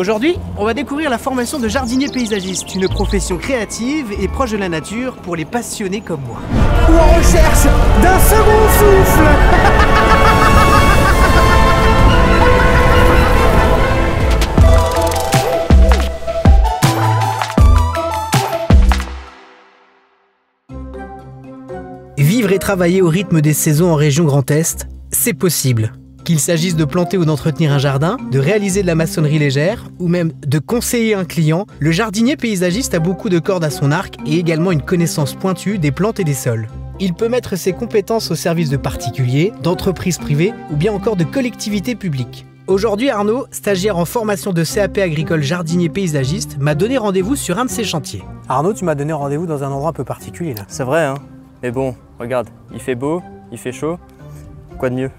Aujourd'hui, on va découvrir la formation de jardinier paysagiste, une profession créative et proche de la nature pour les passionnés comme moi. Ou en recherche d'un second souffle. Vivre et travailler au rythme des saisons en région Grand Est, c'est possible. Qu'il s'agisse de planter ou d'entretenir un jardin, de réaliser de la maçonnerie légère, ou même de conseiller un client, le jardinier paysagiste a beaucoup de cordes à son arc et également une connaissance pointue des plantes et des sols. Il peut mettre ses compétences au service de particuliers, d'entreprises privées ou bien encore de collectivités publiques. Aujourd'hui, Arnaud, stagiaire en formation de CAP agricole jardinier paysagiste, m'a donné rendez-vous sur un de ses chantiers. Arnaud, tu m'as donné rendez-vous dans un endroit un peu particulier là. C'est vrai, hein. Mais bon, regarde, il fait beau, il fait chaud, quoi de mieux?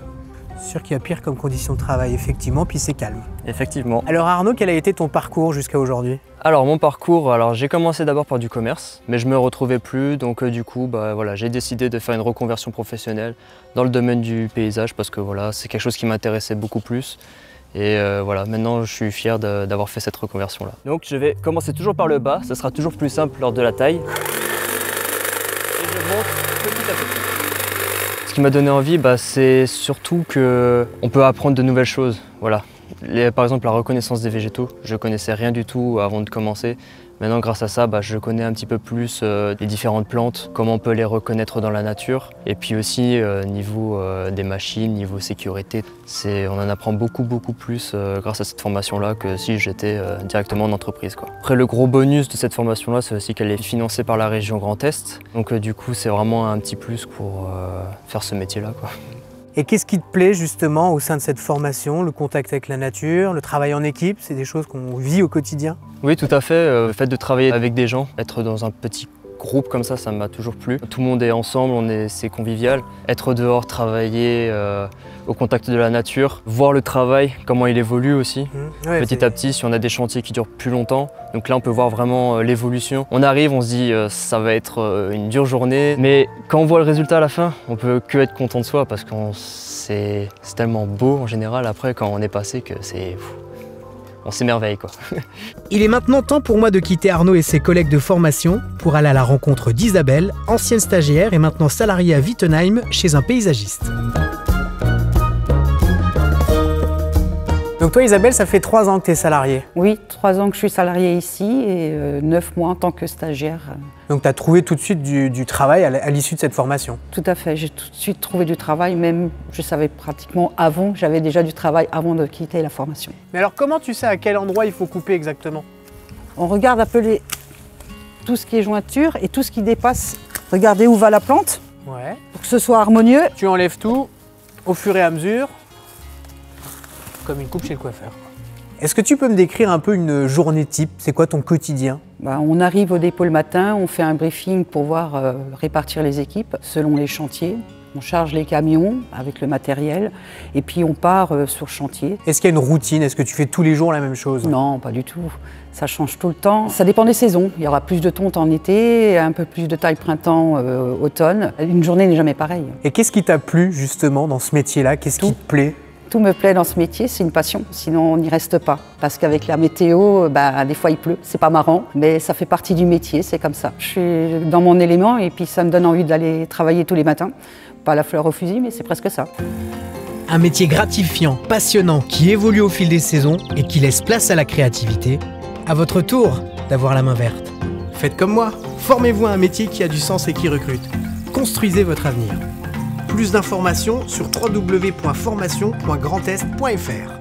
Sûr qu'il y a pire comme condition de travail, effectivement, puis c'est calme. Effectivement. Alors Arnaud, quel a été ton parcours jusqu'à aujourd'hui? Alors mon parcours, j'ai commencé d'abord par du commerce, mais je me retrouvais plus, donc du coup, voilà, j'ai décidé de faire une reconversion professionnelle dans le domaine du paysage parce que voilà, c'est quelque chose qui m'intéressait beaucoup plus. Et voilà, maintenant je suis fier d'avoir fait cette reconversion-là. Donc je vais commencer toujours par le bas, ça sera toujours plus simple lors de la taille. Et je monte petit à petit. Ce qui m'a donné envie, c'est surtout qu'on peut apprendre de nouvelles choses. Voilà. Par exemple, la reconnaissance des végétaux, je ne connaissais rien du tout avant de commencer. Maintenant, grâce à ça, je connais un petit peu plus les différentes plantes, comment on peut les reconnaître dans la nature. Et puis aussi, niveau des machines, niveau sécurité, on en apprend beaucoup plus grâce à cette formation-là que si j'étais directement en entreprise, quoi. Après, le gros bonus de cette formation-là, c'est aussi qu'elle est financée par la région Grand Est. Donc du coup, c'est vraiment un petit plus pour faire ce métier-là, quoi. Et qu'est-ce qui te plaît justement au sein de cette formation? Le contact avec la nature, le travail en équipe, c'est des choses qu'on vit au quotidien? Oui, tout à fait. Le fait de travailler avec des gens, être dans un petit groupe comme ça m'a toujours plu. Tout le monde est ensemble, c'est convivial. Être dehors, travailler au contact de la nature, voir le travail, comment il évolue aussi. Ouais, petit à petit, si on a des chantiers qui durent plus longtemps, donc là on peut voir vraiment l'évolution. On arrive, on se dit ça va être une dure journée, mais quand on voit le résultat à la fin, on peut que être content de soi parce que c'est tellement beau en général après quand on est passé que on s'émerveille, quoi. Il est maintenant temps pour moi de quitter Arnaud et ses collègues de formation pour aller à la rencontre d'Isabelle, ancienne stagiaire et maintenant salariée à Wittenheim chez un paysagiste. Donc toi Isabelle, ça fait 3 ans que tu es salariée? Oui, 3 ans que je suis salariée ici et 9 mois en tant que stagiaire. Donc tu as trouvé tout de suite du travail à l'issue de cette formation? Tout à fait, j'ai tout de suite trouvé du travail, même je savais pratiquement avant, j'avais déjà du travail avant de quitter la formation. Mais alors comment tu sais à quel endroit il faut couper exactement? On regarde un peu tout ce qui est jointure et tout ce qui dépasse. Regardez où va la plante, ouais, pour que ce soit harmonieux. Tu enlèves tout au fur et à mesure, comme une coupe chez le coiffeur. Est-ce que tu peux me décrire un peu une journée type? C'est quoi ton quotidien? On arrive au dépôt le matin, on fait un briefing pour voir répartir les équipes selon les chantiers. On charge les camions avec le matériel et puis on part sur chantier. Est-ce qu'il y a une routine? Est-ce que tu fais tous les jours la même chose? Non, pas du tout. Ça change tout le temps. Ça dépend des saisons. Il y aura plus de tonte en été, un peu plus de taille printemps, automne. Une journée n'est jamais pareille. Et qu'est-ce qui t'a plu justement dans ce métier-là? Qu'est-ce qui te plaît? Tout me plaît dans ce métier, c'est une passion, sinon on n'y reste pas. Parce qu'avec la météo, des fois il pleut, c'est pas marrant, mais ça fait partie du métier, c'est comme ça. Je suis dans mon élément et puis ça me donne envie d'aller travailler tous les matins. Pas la fleur au fusil, mais c'est presque ça. Un métier gratifiant, passionnant, qui évolue au fil des saisons et qui laisse place à la créativité. À votre tour d'avoir la main verte. Faites comme moi, formez-vous à un métier qui a du sens et qui recrute. Construisez votre avenir. Plus d'informations sur www.formation.grandest.fr.